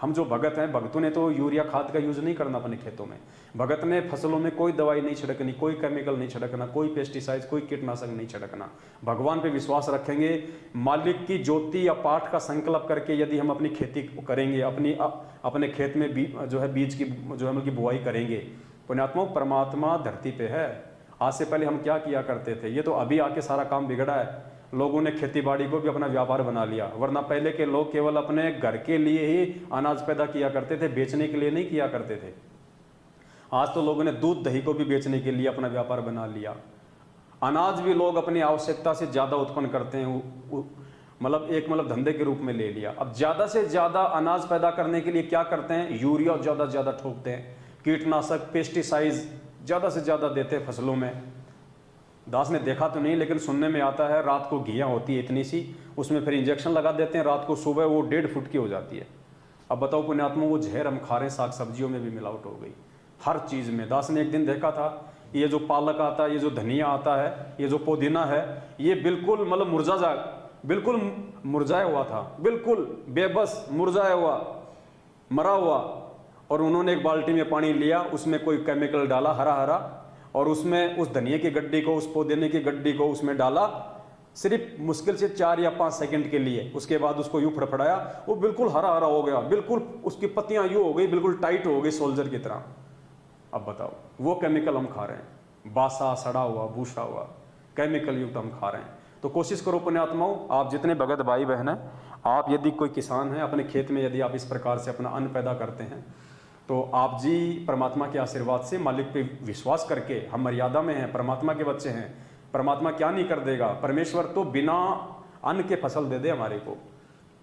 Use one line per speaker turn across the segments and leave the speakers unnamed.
हम जो भगत हैं, भगतों ने तो यूरिया खाद का यूज नहीं करना अपने खेतों में। भगत ने फसलों में कोई दवाई नहीं छिड़कनी, कोई केमिकल नहीं छिड़कना, कोई पेस्टिसाइड, कोई कीटनाशक नहीं छिड़कना। भगवान पे विश्वास रखेंगे, मालिक की ज्योति या पाठ का संकल्प करके यदि हम अपनी खेती करेंगे, अपने खेत में जो है बीज की जो है मतलब बुआई करेंगे। पुण्यात्मा, परमात्मा धरती पे है। आज से पहले हम क्या किया करते थे, ये तो अभी आके सारा काम बिगड़ा है। लोगों ने खेती बाड़ी को भी अपना व्यापार बना लिया, वरना पहले के लोग केवल अपने घर के लिए ही अनाज पैदा किया करते थे, बेचने के लिए नहीं किया करते थे। आज तो लोगों ने दूध दही को भी बेचने के लिए अपना व्यापार बना लिया। अनाज भी लोग अपनी आवश्यकता से ज़्यादा उत्पन्न करते हैं, मतलब धंधे के रूप में ले लिया। अब ज़्यादा से ज़्यादा अनाज पैदा करने के लिए क्या करते हैं, यूरिया ज़्यादा से ज़्यादा ठोकते हैं, कीटनाशक पेस्टिसाइड्स ज़्यादा से ज़्यादा देते हैं फसलों में। दास ने देखा तो नहीं, लेकिन सुनने में आता है रात को घिया होती है इतनी सी, उसमें फिर इंजेक्शन लगा देते हैं, रात को सुबह वो 1.5 फुट की हो जाती है। अब बताओ पुण्यात्मा, वो जहर हम खा रहे हैं, साग सब्जियों में भी मिलावट हो गई, हर चीज़ में। दास ने एक दिन देखा था, ये जो पालक आता है, ये जो धनिया आता है, ये जो पुदीना है, ये बिल्कुल बिल्कुल मुरझाया हुआ था, बिल्कुल बेबस मुरझाया हुआ, मरा हुआ। और उन्होंने एक बाल्टी में पानी लिया, उसमें कोई केमिकल डाला हरा हरा, और उसमें उस धनिया की गड्डी को, उस पुदीने की गड्डी को उसमें डाला, सिर्फ मुश्किल से 4 या 5 सेकंड के लिए। उसके बाद उसको यूं फड़फड़ाया, वो बिल्कुल हरा हरा हो गया, बिल्कुल उसकी पत्तियां यूं हो गई, बिल्कुल टाइट हो गई सोल्जर की तरह। अब बताओ, वो केमिकल हम खा रहे हैं, बासा सड़ा हुआ भूसा हुआ केमिकल युक्त हम खा रहे हैं। तो कोशिश करो पुण्यात्माओं, आप जितने भगत भाई बहन हैं, आप यदि कोई किसान है, अपने खेत में यदि आप इस प्रकार से अपना अन्न पैदा करते हैं, तो आप जी परमात्मा के आशीर्वाद से, मालिक पे विश्वास करके, हम मर्यादा में हैं, परमात्मा के बच्चे हैं, परमात्मा क्या नहीं कर देगा। परमेश्वर तो बिना अन्न के फसल दे दे हमारे को।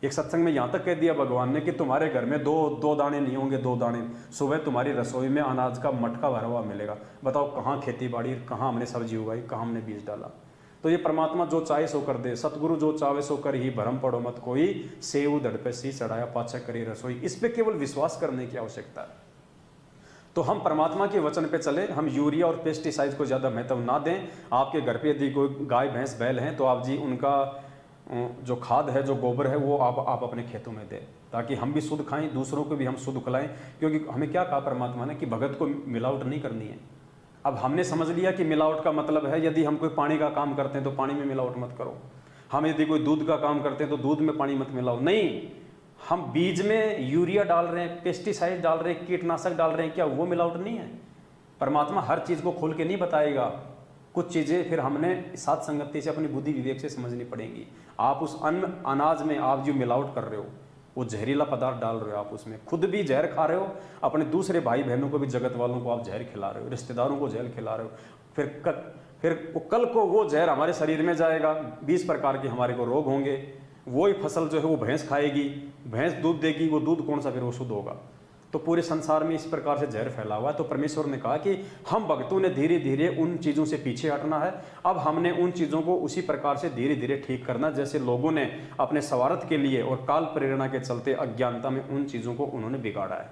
एक सत्संग में यहाँ तक कह दिया भगवान ने कि तुम्हारे घर में दो दाने नहीं होंगे, 2 दाने, सुबह तुम्हारी रसोई में अनाज का मटका भरा हुआ मिलेगा। बताओ कहाँ खेती बाड़ी, कहाँ हमने सब्जी उगाई, कहाँ हमने बीज डाला। तो ये परमात्मा जो चाहे सो कर दे, सतगुरु जो चाहे सो कर ही, भरम पड़ो मत कोई, सेव धड़ पे सी चढ़ाया पाछा करी रसोई। इस पे केवल विश्वास करने की आवश्यकता है। तो हम परमात्मा के वचन पे चले, हम यूरिया और पेस्टिसाइड को ज़्यादा महत्व ना दें। आपके घर पे यदि कोई गाय भैंस बैल हैं, तो आप जी उनका जो खाद है, जो गोबर है, वो आप अपने खेतों में दें, ताकि हम भी शुद्ध खाएं, दूसरों को भी हम शुद्ध खिलाएं। क्योंकि हमें क्या कहा परमात्मा ने कि भगत को मिलावट नहीं करनी है। अब हमने समझ लिया कि मिलावट का मतलब है, यदि हम कोई पानी का काम करते हैं तो पानी में मिलावट मत करो, हम यदि कोई दूध का काम करते हैं तो दूध में पानी मत मिलाओ। नहीं, हम बीज में यूरिया डाल रहे हैं, पेस्टिसाइड डाल रहे हैं, कीटनाशक डाल रहे हैं, क्या वो मिलावट नहीं है? परमात्मा हर चीज़ को खोल के नहीं बताएगा, कुछ चीज़ें फिर हमने साथ संगति से, अपनी बुद्धि विवेक से समझनी पड़ेंगी। आप उस अन्न अनाज में आप जो मिलावट कर रहे हो, वो जहरीला पदार्थ डाल रहे हो, आप उसमें खुद भी जहर खा रहे हो, अपने दूसरे भाई बहनों को भी, जगत वालों को आप जहर खिला रहे हो, रिश्तेदारों को जहर खिला रहे हो। फिर कल को वो जहर हमारे शरीर में जाएगा, 20 प्रकार के हमारे को रोग होंगे। वही फसल जो है वो भैंस खाएगी, भैंस दूध देगी, वो दूध कौन सा फिर वो शुद्ध होगा? तो पूरे संसार में इस प्रकार से जहर फैला हुआ है। तो परमेश्वर ने कहा कि हम भक्तों ने धीरे धीरे उन चीज़ों से पीछे हटना है। अब हमने उन चीज़ों को उसी प्रकार से धीरे धीरे ठीक करना, जैसे लोगों ने अपने स्वार्थ के लिए और काल प्रेरणा के चलते अज्ञानता में उन चीज़ों को उन्होंने बिगाड़ा है।